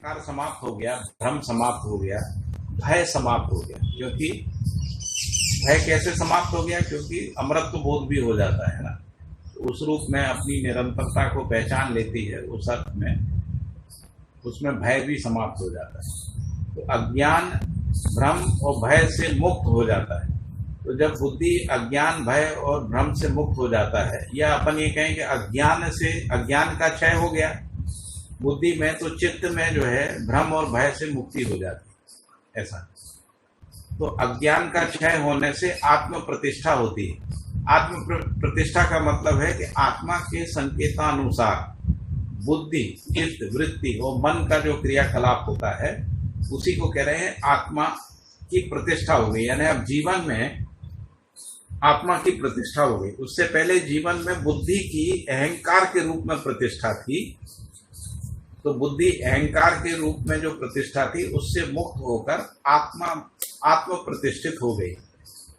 अहंकार समाप्त हो गया, भ्रम समाप्त हो गया, भय समाप्त हो गया। क्योंकि भय कैसे समाप्त हो गया? क्योंकि अमृत बोध भी हो जाता है ना, उस रूप में अपनी निरंतरता को पहचान लेती है, उस अर्थ में उसमें भय भी समाप्त हो जाता है। तो अज्ञान, भ्रम और भय से मुक्त हो जाता है। तो जब बुद्धि अज्ञान, भय और भ्रम से मुक्त हो जाता है, या अपन ये कहें कि अज्ञान का क्षय हो गया बुद्धि में, तो चित्त में जो है भ्रम और भय से मुक्ति हो जाती है। ऐसा तो अज्ञान का क्षय होने से आत्म प्रतिष्ठा होती है। आत्म प्रतिष्ठा का मतलब है कि आत्मा के संकेतानुसार बुद्धि, चित्त, वृत्ति और मन का जो क्रियाकलाप होता है, उसी को कह रहे हैं आत्मा की प्रतिष्ठा हो गई। यानी अब जीवन में आत्मा की प्रतिष्ठा हो गई। उससे पहले जीवन में बुद्धि की अहंकार के रूप में प्रतिष्ठा थी। तो बुद्धि अहंकार के रूप में जो प्रतिष्ठा थी, उससे मुक्त होकर आत्म प्रतिष्ठित हो गई।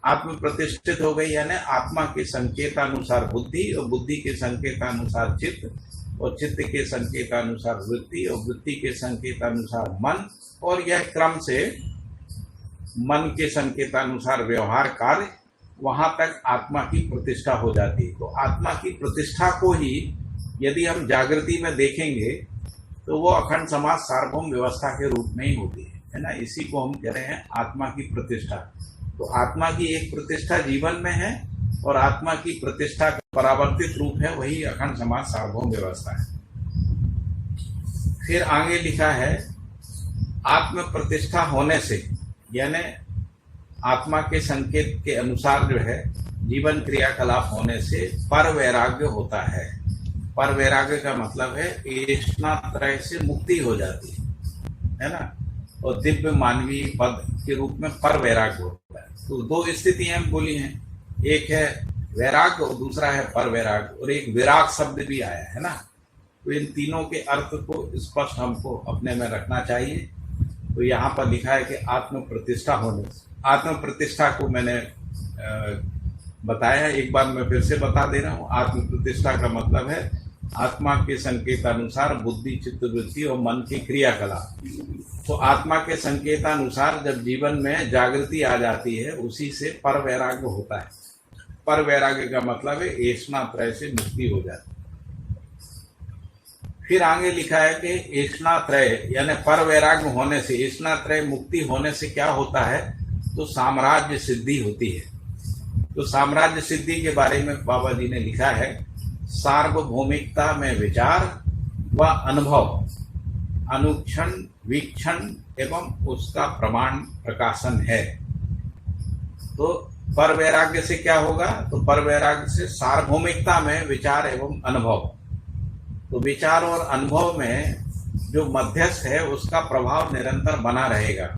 आत्म प्रतिष्ठित हो गई यानी आत्मा के संकेतानुसार बुद्धि, और बुद्धि के संकेतानुसार चित्त, और चित्त के संकेतानुसार वृत्ति, और वृत्ति के संकेतानुसार मन, और यह क्रम से मन के संकेतानुसार व्यवहार, कार्य, वहां तक आत्मा की प्रतिष्ठा हो जाती है। तो आत्मा की प्रतिष्ठा को ही यदि हम जागृति में देखेंगे तो वो अखंड समाज सार्वभौम व्यवस्था के रूप में ही होती है ना। इसी को हम कह रहे हैं आत्मा की प्रतिष्ठा। तो आत्मा की एक प्रतिष्ठा जीवन में है, और आत्मा की प्रतिष्ठा का परावर्तित रूप है वही अखंड समाज सार्वभौम व्यवस्था है। फिर आगे लिखा है आत्म प्रतिष्ठा होने से, यानी आत्मा के संकेत के अनुसार जो है जीवन क्रियाकलाप होने से पर वैराग्य होता है। पर वैराग्य का मतलब है ऐष्णा त्रय से मुक्ति हो जाती है ना। और दिव्य मानवीय पद के रूप में पर वैराग्य होता है। तो दो स्थितियां बोली हैं, एक है वैराग्य और दूसरा है पर वैराग्य, और एक विराग शब्द भी आया है ना। तो इन तीनों के अर्थ को स्पष्ट हमको अपने में रखना चाहिए। तो यहाँ पर लिखा है कि आत्म प्रतिष्ठा होने से, आत्म प्रतिष्ठा को मैंने बताया, एक बार मैं फिर से बता दे रहा हूँ। आत्म प्रतिष्ठा का मतलब है आत्मा के संकेतानुसार बुद्धि, चित्त, वृत्ति और मन की क्रियाकलाप। तो आत्मा के संकेतानुसार जब जीवन में जागृति आ जाती है, उसी से पर वैराग्य होता है। पर वैराग्य का मतलब है ऐष्णा त्रय से मुक्ति हो जाती है। फिर आगे लिखा है कि ऐष्णा त्रय यानी पर वैराग्य होने से, ऐष्णा त्रय मुक्ति होने से क्या होता है? तो साम्राज्य सिद्धि होती है। तो साम्राज्य सिद्धि के बारे में बाबा जी ने लिखा है, सार्वभौमिकता में विचार व अनुभव, अनुक्षण, वीक्षण एवं उसका प्रमाण प्रकाशन है। तो पर वैराग्य से क्या होगा? तो पर वैराग्य से सार्वभौमिकता में विचार एवं अनुभव। तो विचार और अनुभव में जो मध्यस्थ है उसका प्रभाव निरंतर बना रहेगा,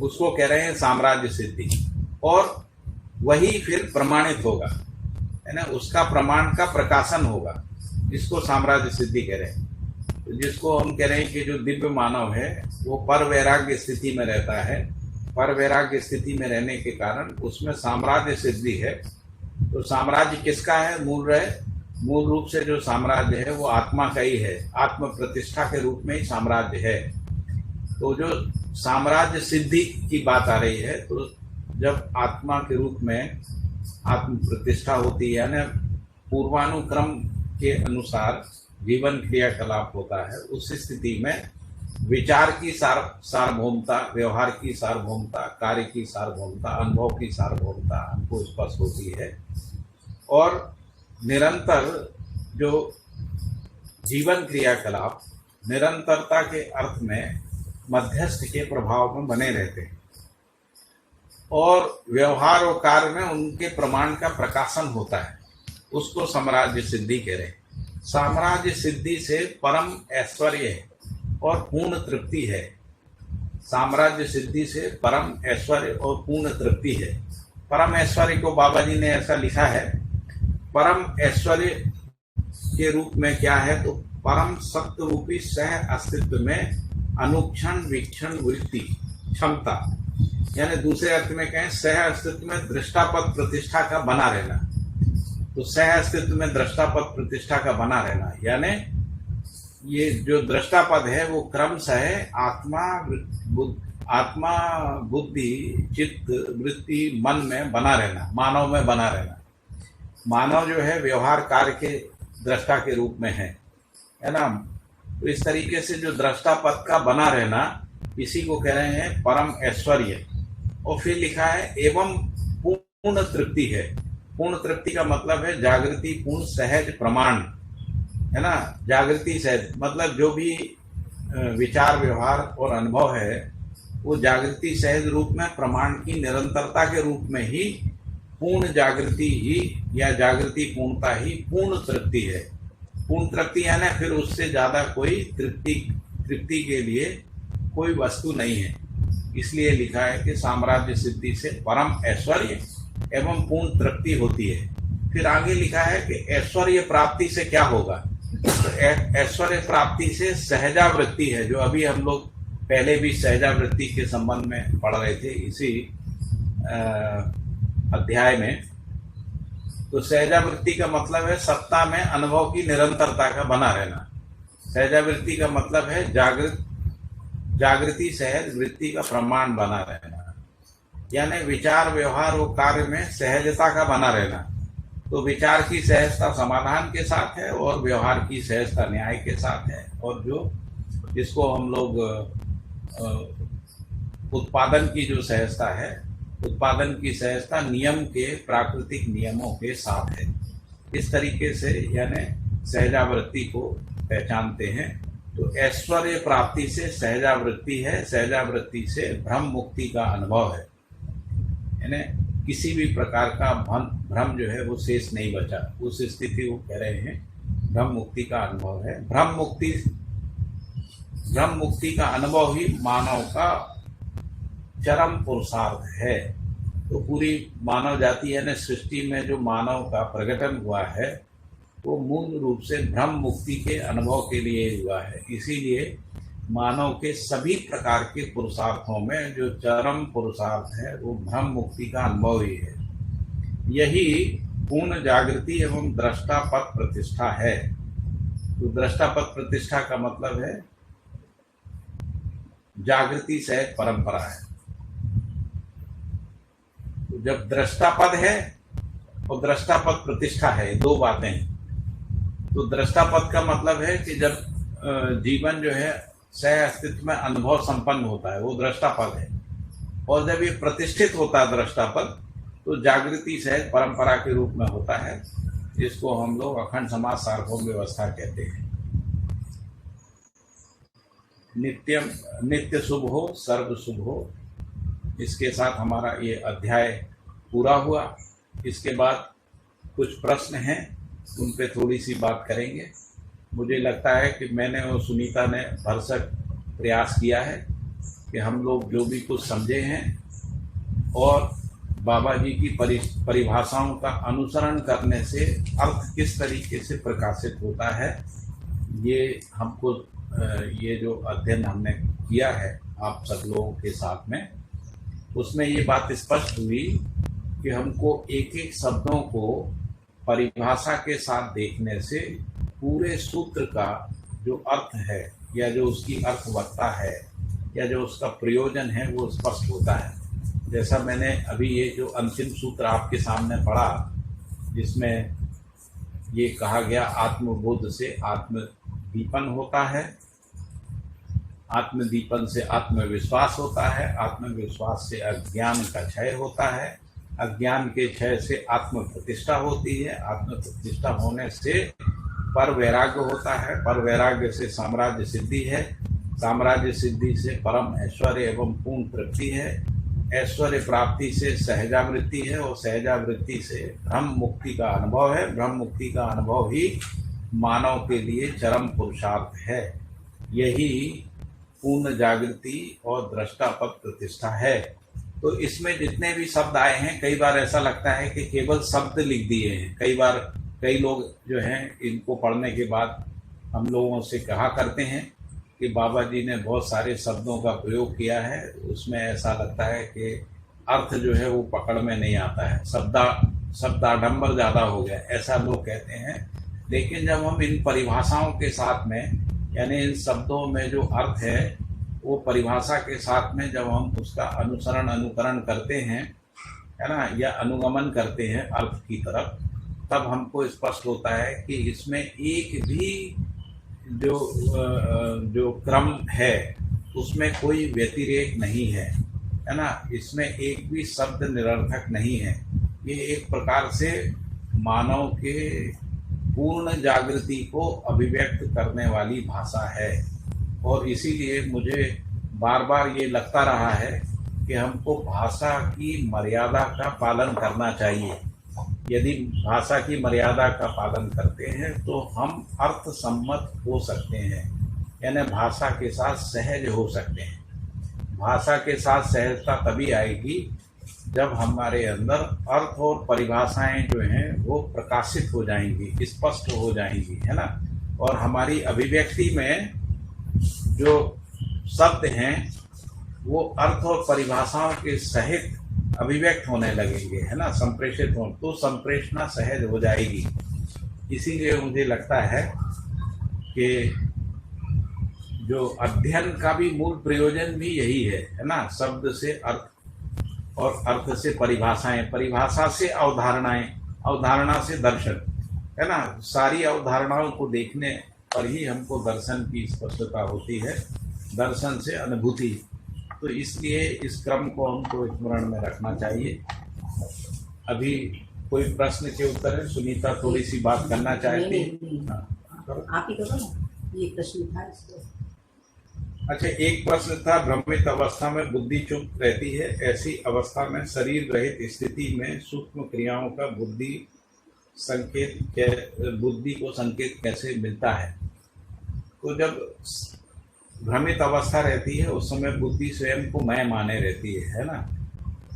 उसको कह रहे हैं साम्राज्य सिद्धि। और वही फिर प्रमाणित होगा, है ना, उसका प्रमाण का प्रकाशन होगा, जिसको साम्राज्य सिद्धि कह रहे हैं। तो जिसको हम कह रहे हैं कि जो दिव्य मानव है वो पर वैराग्य स्थिति में रहता है। पर वैराग्य स्थिति में रहने के कारण उसमें साम्राज्य सिद्धि है। तो साम्राज्य किसका है? मूल रूप से जो साम्राज्य है वो आत्मा का ही है, आत्म प्रतिष्ठा के रूप में ही साम्राज्य है। तो जो साम्राज्य सिद्धि की बात आ रही है, तो जब आत्मा के रूप में आत्म प्रतिष्ठा होती है, यानी पूर्वानुक्रम के अनुसार जीवन क्रियाकलाप होता है, उस स्थिति में विचार की सार्वभौमता, व्यवहार की सार्वभौमता, कार्य की सार्वभौमता, अनुभव की सार्वभौमता हमको स्पष्ट होती है। और निरंतर जो जीवन क्रियाकलाप निरंतरता के अर्थ में मध्यस्थ के प्रभाव में बने रहते हैं, और व्यवहार और कार्य में उनके प्रमाण का प्रकाशन होता है, उसको साम्राज्य सिद्धि कह रहे हैं। साम्राज्य सिद्धि से परम ऐश्वर्य है और पूर्ण तृप्ति है। साम्राज्य सिद्धि से परम ऐश्वर्य और पूर्ण तृप्ति है। परम ऐश्वर्य को बाबा जी ने ऐसा लिखा है, परम ऐश्वर्य के रूप में क्या है? तो परम सत्य रूपी सह अस्तित्व में अनुक्षण, वीक्षण, वृत्ति, क्षमता, यानी दूसरे अर्थ में कहें सह अस्तित्व में दृष्टापद प्रतिष्ठा का बना रहना। तो सह अस्तित्व में दृष्टापद प्रतिष्ठा का बना रहना, यानी ये जो दृष्टा पद है वो क्रमशः आत्मा बुद्धि चित्त वृत्ति मन में बना रहना, मानव में बना रहना। मानव जो है व्यवहार कार्य के दृष्टा के रूप में है ना। तो इस तरीके से जो दृष्टा पद का बना रहना, इसी को कह रहे हैं परम ऐश्वर्य। और फिर लिखा है एवं पूर्ण तृप्ति है। पूर्ण तृप्ति का मतलब है जागृति पूर्ण सहज प्रमाण, है ना। जागृति सहज मतलब जो भी विचार व्यवहार और अनुभव है वो जागृति सहज रूप में प्रमाण की निरंतरता के रूप में ही पूर्ण जागृति ही या जागृति पूर्णता ही पूर्ण तृप्ति है। पूर्ण तृप्ति यानी फिर उससे ज्यादा कोई तृप्ति के लिए कोई वस्तु नहीं है। इसलिए लिखा है कि साम्राज्य सिद्धि से परम ऐश्वर्य एवं पूर्ण तृप्ति होती है। फिर आगे लिखा है कि ऐश्वर्य प्राप्ति से क्या होगा। तो ऐश्वर्य प्राप्ति से सहजावृत्ति है, जो अभी हम लोग पहले भी सहजावृत्ति के संबंध में पढ़ रहे थे इसी अध्याय में। तो सहजावृत्ति का मतलब है सत्ता में अनुभव की निरंतरता का बना रहना। सहजावृत्ति का मतलब है जागृति सहज वृत्ति का प्रमाण बना रहना, यानी विचार व्यवहार और कार्य में सहजता का बना रहना। तो विचार की सहजता समाधान के साथ है और व्यवहार की सहजता न्याय के साथ है, और जो जिसको हम लोग उत्पादन की जो सहजता है, उत्पादन की सहजता नियम के प्राकृतिक नियमों के साथ है। इस तरीके से यानी सहजावृत्ति को पहचानते हैं। तो ऐश्वर्य प्राप्ति से सहजावृत्ति है, सहजावृत्ति से भ्रम मुक्ति का अनुभव है, यानी किसी भी प्रकार का भ्रम जो है वो शेष नहीं बचा, उस स्थिति को कह रहे हैं भ्रम मुक्ति का अनुभव है। भ्रम मुक्ति का अनुभव ही मानव का चरम पुरुषार्थ है। तो पूरी मानव जाति यानी सृष्टि में जो मानव का प्रकटन हुआ है वो मूल रूप से भ्रम मुक्ति के अनुभव के लिए हुआ है। इसीलिए मानव के सभी प्रकार के पुरुषार्थों में जो चरम पुरुषार्थ है वो भ्रम मुक्ति का अनुभव ही है। यही पूर्ण जागृति एवं दृष्टा पद प्रतिष्ठा है। तो दृष्टा पद प्रतिष्ठा का मतलब है जागृति सहित परंपरा है। तो जब दृष्टा पद है और दृष्टा पद प्रतिष्ठा है, दो बातें हैं। तो दृष्टा पद का मतलब है कि जब जीवन जो है सह अस्तित्व में अनुभव संपन्न होता है वो दृष्टा पद है, और जब ये प्रतिष्ठित होता है दृष्टा पद तो जागृति सहज परंपरा के रूप में होता है। इसको हम लोग अखंड समाज सार्वभौम व्यवस्था कहते हैं। नित्य शुभ हो सर्व शुभ हो। इसके साथ हमारा ये अध्याय पूरा हुआ। इसके बाद कुछ प्रश्न हैं, उन पे थोड़ी सी बात करेंगे। मुझे लगता है कि मैंने और सुनीता ने भरसक प्रयास किया है कि हम लोग जो भी कुछ समझे हैं और बाबा जी की परिभाषाओं का अनुसरण करने से अर्थ किस तरीके से प्रकाशित होता है, ये हमको ये जो अध्ययन हमने किया है आप सब लोगों के साथ में, उसमें ये बात स्पष्ट हुई कि हमको एक एक शब्दों को परिभाषा के साथ देखने से पूरे सूत्र का जो अर्थ है या जो उसकी अर्थवत्ता है या जो उसका प्रयोजन है वो स्पष्ट होता है। जैसा मैंने अभी ये जो अंतिम सूत्र आपके सामने पढ़ा, जिसमें ये कहा गया आत्मबोध से आत्मदीपन होता है, आत्मदीपन से आत्मविश्वास होता है, आत्मविश्वास से अज्ञान का क्षय होता है, अज्ञान के क्षय से आत्म प्रतिष्ठा होती है, आत्म प्रतिष्ठा होने से पर वैराग्य होता है, पर वैराग्य से साम्राज्य सिद्धि है, साम्राज्य सिद्धि से परम ऐश्वर्य एवं पूर्ण तृप्ति है, ऐश्वर्य प्राप्ति से सहजावृत्ति है और सहजावृत्ति से भ्रम मुक्ति का अनुभव है। भ्रम मुक्ति का अनुभव ही मानव के लिए चरम पुरुषार्थ है। यही पूर्ण जागृति और दृष्टा पद प्रतिष्ठा है। तो इसमें जितने भी शब्द आए हैं, कई बार ऐसा लगता है कि केवल शब्द लिख दिए हैं। कई बार कई लोग जो हैं इनको पढ़ने के बाद हम लोगों से कहा करते हैं कि बाबा जी ने बहुत सारे शब्दों का प्रयोग किया है, उसमें ऐसा लगता है कि अर्थ जो है वो पकड़ में नहीं आता है, शब्दाडंबर ज़्यादा हो गया, ऐसा लोग कहते हैं। लेकिन जब हम इन परिभाषाओं के साथ में यानी इन शब्दों में जो अर्थ है वो परिभाषा के साथ में जब हम उसका अनुकरण करते हैं, है ना, या अनुगमन करते हैं अर्थ की तरफ, तब हमको स्पष्ट होता है कि इसमें एक भी जो क्रम है उसमें कोई व्यतिरेक नहीं है ना, इसमें एक भी शब्द निरर्थक नहीं है। ये एक प्रकार से मानव के पूर्ण जागृति को अभिव्यक्त करने वाली भाषा है। और इसीलिए मुझे बार बार ये लगता रहा है कि हमको भाषा की मर्यादा का पालन करना चाहिए। यदि भाषा की मर्यादा का पालन करते हैं तो हम अर्थ सम्मत हो सकते हैं, यानी भाषा के साथ सहज हो सकते हैं। भाषा के साथ सहजता तभी आएगी जब हमारे अंदर अर्थ और परिभाषाएं जो हैं वो प्रकाशित हो जाएंगी, स्पष्ट हो जाएंगी, है ना, और हमारी अभिव्यक्ति में जो शब्द हैं वो अर्थ और परिभाषाओं के सहित अभिव्यक्त होने लगेंगे, है ना, संप्रेषित हो, तो संप्रेषणा सहज हो जाएगी। इसीलिए मुझे लगता है कि जो अध्ययन का भी मूल प्रयोजन भी यही है ना, शब्द से अर्थ और अर्थ से परिभाषाएं, परिभाषा से अवधारणाएं, अवधारणा से दर्शन, है ना। सारी अवधारणाओं को देखने पर ही हमको दर्शन की स्पष्टता होती है, दर्शन से अनुभूति। तो इसलिए इस क्रम को हमको स्मरण में रखना चाहिए। अभी कोई प्रश्न के उत्तर है? सुनीता थोड़ी सी बात करना चाहती है। आप ही करो ना, ये प्रश्न था इसको। अच्छा, एक प्रश्न था, भ्रमित अवस्था में बुद्धि चुप रहती है, ऐसी अवस्था में शरीर रहित स्थिति में सूक्ष्म क्रियाओं का बुद्धि को संकेत कैसे मिलता है? तो जब भ्रमित अवस्था रहती है उस समय बुद्धि स्वयं को मैं माने रहती है ना,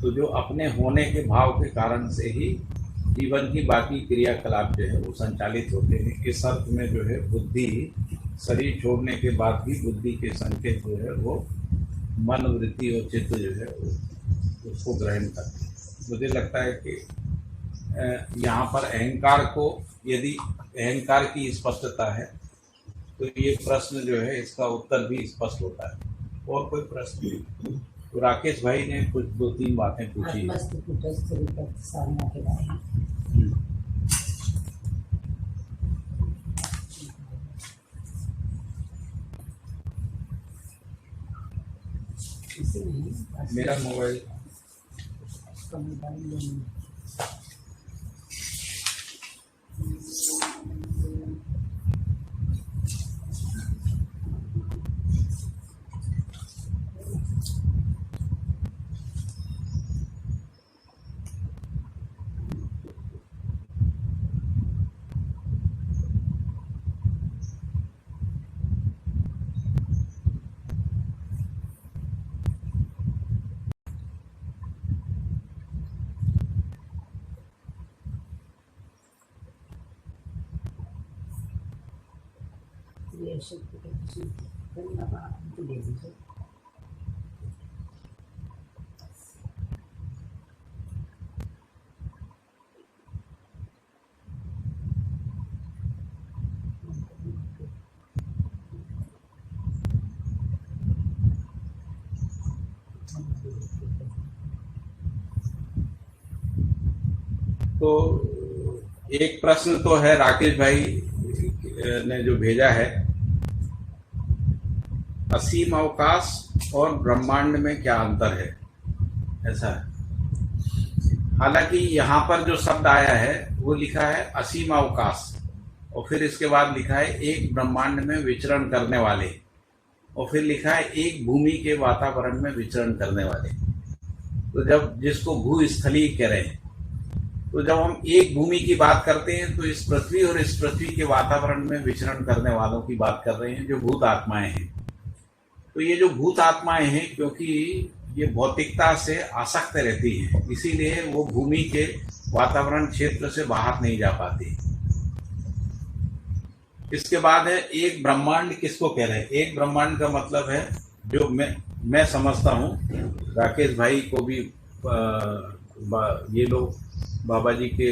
तो जो अपने होने के भाव के कारण से ही जीवन की बाकी क्रियाकलाप जो है वो संचालित होते हैं। इस अर्थ में जो है बुद्धि शरीर छोड़ने के बाद भी बुद्धि के संकेत जो है वो मन, वृत्ति और चित्त जो है उसको ग्रहण करते हैं। मुझे लगता है कि यहाँ पर अहंकार को, यदि अहंकार की स्पष्टता है तो ये प्रश्न जो है इसका उत्तर भी स्पष्ट होता है। और कोई प्रश्न? तो राकेश भाई ने कुछ 2-3 बातें पूछी। मेरा मोबाइल तो एक प्रश्न तो है राकेश भाई ने जो भेजा है, असीम अवकाश और ब्रह्मांड में क्या अंतर है, ऐसा है। हालांकि यहाँ पर जो शब्द आया है वो लिखा है असीम अवकाश, और फिर इसके बाद लिखा है एक ब्रह्मांड में विचरण करने वाले, और फिर लिखा है एक भूमि के वातावरण में विचरण करने वाले। तो जब जिसको भूस्थली कह रहे हैं, तो जब हम एक भूमि की बात करते हैं तो इस पृथ्वी और इस पृथ्वी के वातावरण में विचरण करने वालों की बात कर रहे हैं, जो भूत आत्माएं हैं। तो ये जो भूत आत्माएं हैं, क्योंकि ये भौतिकता से आसक्त रहती हैं, इसीलिए वो भूमि के वातावरण क्षेत्र से बाहर नहीं जा पाती। इसके बाद है एक ब्रह्मांड, किसको कह रहे हैं? एक ब्रह्मांड का मतलब है, जो मैं समझता हूँ, राकेश भाई को भी ये लोग बाबा जी के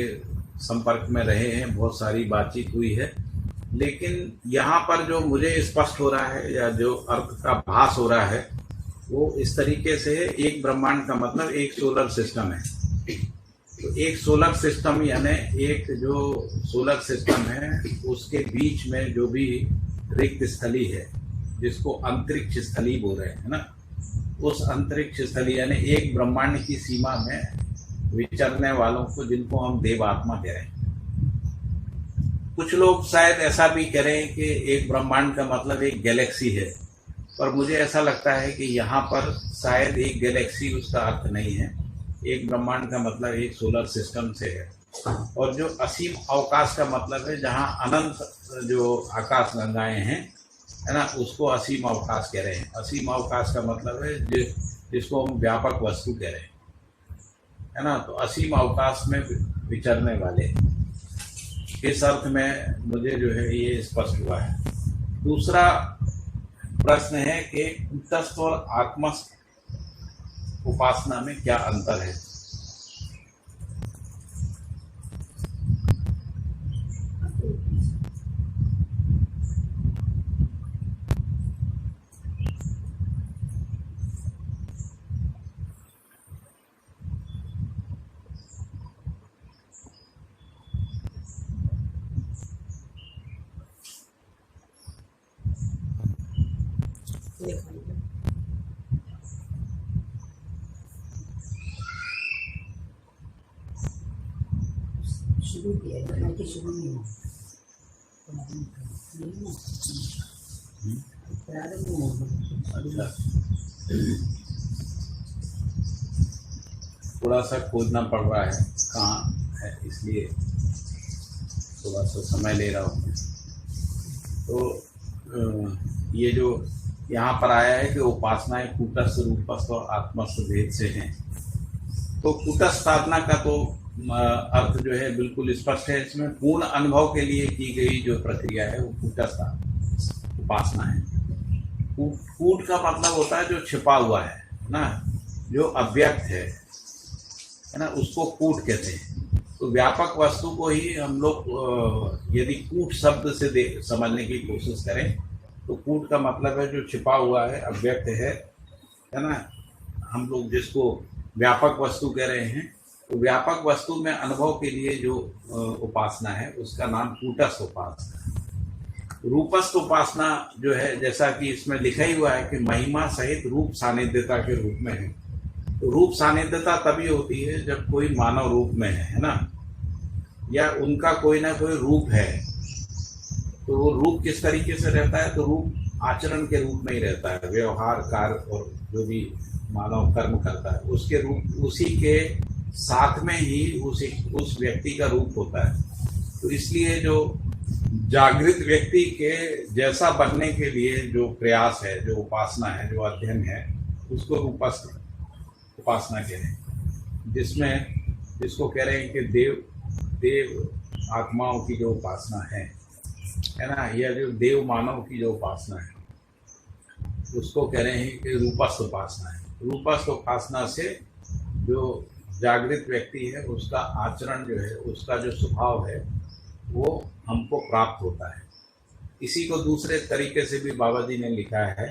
संपर्क में रहे हैं, बहुत सारी बातचीत हुई है, लेकिन यहाँ पर जो मुझे स्पष्ट हो रहा है या जो अर्थ का भास हो रहा है वो इस तरीके से है, एक ब्रह्मांड का मतलब एक सोलर सिस्टम है। तो एक सोलर सिस्टम यानी एक जो सोलर सिस्टम है उसके बीच में जो भी रिक्त स्थली है, जिसको अंतरिक्ष स्थली बोल रहे हैं ना, उस अंतरिक्ष स्थली यानी एक ब्रह्मांड की सीमा में विचरने वालों को, जिनको हम देवात्मा कह रहे हैं। कुछ लोग शायद ऐसा भी करें कि एक ब्रह्मांड का मतलब एक गैलेक्सी है, पर मुझे ऐसा लगता है कि यहाँ पर शायद एक गैलेक्सी उसका अर्थ नहीं है। एक ब्रह्मांड का मतलब एक सोलर सिस्टम से है, और जो असीम अवकाश का मतलब है, जहाँ अनंत जो आकाश गंगाएं हैं है ना, उसको असीम अवकाश कह रहे हैं। असीम अवकाश का मतलब है जिसको हम व्यापक वस्तु कह रहे हैं, है ना। तो असीम अवकाश में विचरने वाले, इस अर्थ में मुझे जो है ये स्पष्ट हुआ है। दूसरा प्रश्न है कि कूटस्थ और आत्मस्थ उपासना में क्या अंतर है? शुरू किया है कि शुरू में प्रारंभ में थोड़ा सा खोजना पड़ रहा है कहाँ है, इसलिए थोड़ा सा समय ले रहा हूँ। तो ये जो यहाँ पर आया है कि उपासनाएं कूटस्थ, रूपस्थ और आत्मस्थ भेद से हैं। तो कूटस्थ साधना का तो अर्थ जो है बिल्कुल स्पष्ट है। इसमें पूर्ण अनुभव के लिए की गई जो प्रक्रिया है वो कूटस्थ उपासना है। कूट का मतलब होता है जो छिपा हुआ है ना, जो अव्यक्त है ना, उसको कूट कहते हैं। तो व्यापक वस्तु को ही हम लोग यदि कूट शब्द से समझने की कोशिश करें तो कूट का मतलब है जो छिपा हुआ है, अव्यक्त है ना। हम लोग जिसको व्यापक वस्तु कह रहे हैं, तो व्यापक वस्तु में अनुभव के लिए जो उपासना है उसका नाम कूटस्थ उपासना है। रूपस्थ उपासना जो है, जैसा कि इसमें लिखा ही हुआ है कि महिमा सहित रूप सानिध्यता के रूप में है। तो रूप सानिध्यता तभी होती है जब कोई मानव रूप में है ना, या उनका कोई ना कोई रूप है। तो वो रूप किस तरीके से रहता है? तो रूप आचरण के रूप में ही रहता है, व्यवहार, कार्य और जो भी मानव कर्म करता है उसके रूप, उसी के साथ में ही उस व्यक्ति का रूप होता है। तो इसलिए जो जागृत व्यक्ति के जैसा बनने के लिए जो प्रयास है, जो उपासना है, जो अध्ययन है, उसको रूपस्थ उपासना कह रहे हैं। जिसको कह रहे हैं कि देव आत्माओं की जो उपासना है ना, या जो देव मानव की जो उपासना है उसको कह रहे हैं कि रूपस्थ उपासना है। रूपस्थ उपासना से जो जागृत व्यक्ति है उसका आचरण जो है, उसका जो स्वभाव है वो हमको प्राप्त होता है। इसी को दूसरे तरीके से भी बाबा जी ने लिखा है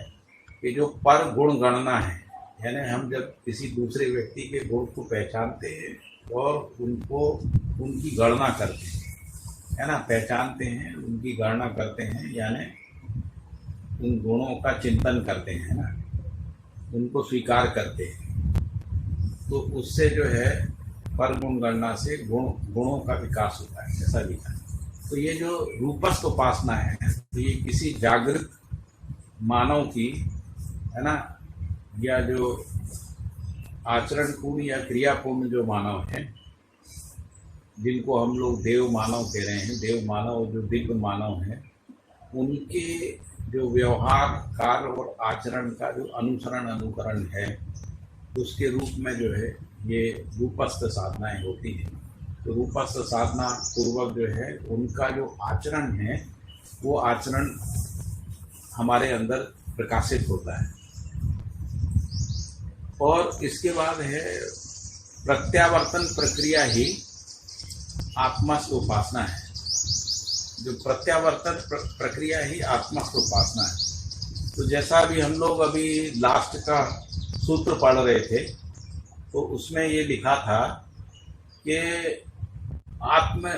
कि जो पर गुण गणना है, यानी हम जब किसी दूसरे व्यक्ति के गुण को पहचानते हैं और उनको उनकी गणना करते हैं, है ना, पहचानते हैं, उनकी गणना करते हैं, यानी उन गुणों का चिंतन करते हैं ना, उनको स्वीकार करते हैं, तो उससे जो है पर गुण गणना से गुणों का विकास होता है, ऐसा लिखा है। तो ये जो रूपस्थ उपासना है, तो ये किसी जागृत मानव की, है ना, या जो आचरणपूर्ण या क्रियापूर्ण जो मानव हैं, जिनको हम लोग देव मानव कह रहे हैं, देव मानव जो दिव्य मानव हैं, उनके जो व्यवहार, कार्य और आचरण का जो अनुकरण है, उसके रूप में जो है ये रूपस्थ साधनाएं होती हैं। तो रूपस्थ साधना पूर्वक जो है उनका जो आचरण है वो आचरण हमारे अंदर प्रकाशित होता है। और इसके बाद है प्रत्यावर्तन प्रक्रिया ही आत्मस्थ उपासना है। जो प्रत्यावर्तन प्रक्रिया ही आत्मस्थ उपासना है। तो जैसा भी हम लोग अभी लास्ट का सूत्र पढ़ रहे थे, तो उसमें ये लिखा था कि आत्म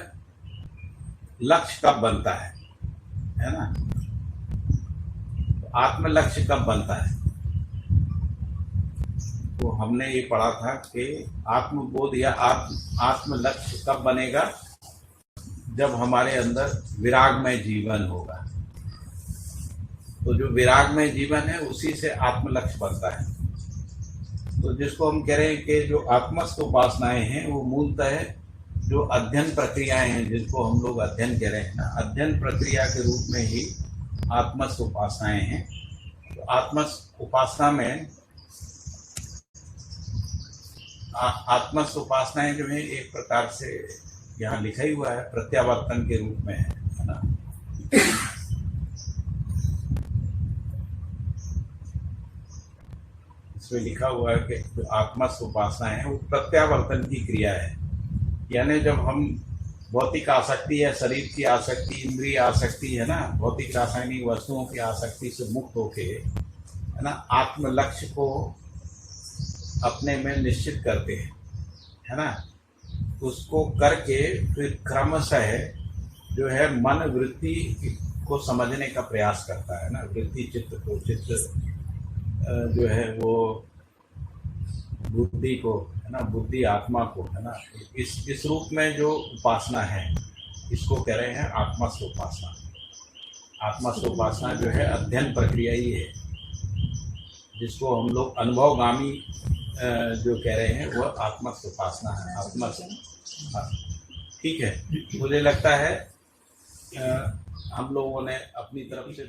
लक्ष्य कब बनता है ना? आत्म लक्ष्य कब बनता है? तो हमने ये पढ़ा था कि आत्मबोध या आत्म लक्ष्य कब बनेगा? जब हमारे अंदर विरागमय जीवन होगा। तो जो विरागमय जीवन है उसी से आत्म लक्ष्य बनता है। तो जिसको हम कह रहे हैं कि जो आत्मस्थ उपासनाएं हैं वो मूलतः जो अध्ययन प्रक्रियाएं हैं, जिनको हम लोग अध्ययन कह रहे हैं ना, अध्ययन प्रक्रिया के रूप में ही आत्मस्थ उपासनाएं हैं। तो आत्मस्थ उपासना में आत्मस्थ उपासनाएं जो है एक प्रकार से यहाँ लिखा ही हुआ है प्रत्यावर्तन के रूप में है ना। इसमें लिखा हुआ है कि जो आत्मस्थ उपासना है वो प्रत्यावर्तन की क्रिया है। यानी जब हम भौतिक आसक्ति है, शरीर की आसक्ति, इंद्रिय आसक्ति है ना, भौतिक रासायनिक वस्तुओं की आसक्ति से मुक्त होके है ना, आत्म लक्ष्य को अपने में निश्चित करते हैं है ना, उसको करके फिर क्रमशः जो है मन वृत्ति को समझने का प्रयास करता है ना, वृत्ति चित्त को, चित्त जो है वो बुद्धि को है ना, बुद्धि आत्मा को है ना, इस रूप में जो उपासना है इसको कह रहे हैं आत्मस्थ उपासना। आत्मस्थ उपासना जो है अध्ययन प्रक्रिया ही है, जिसको हम लोग अनुभवगामी जो कह रहे हैं वह आत्मस्थ उपासना है। आत्मस्थ, हाँ ठीक है। मुझे लगता है हम लोगों ने अपनी तरफ से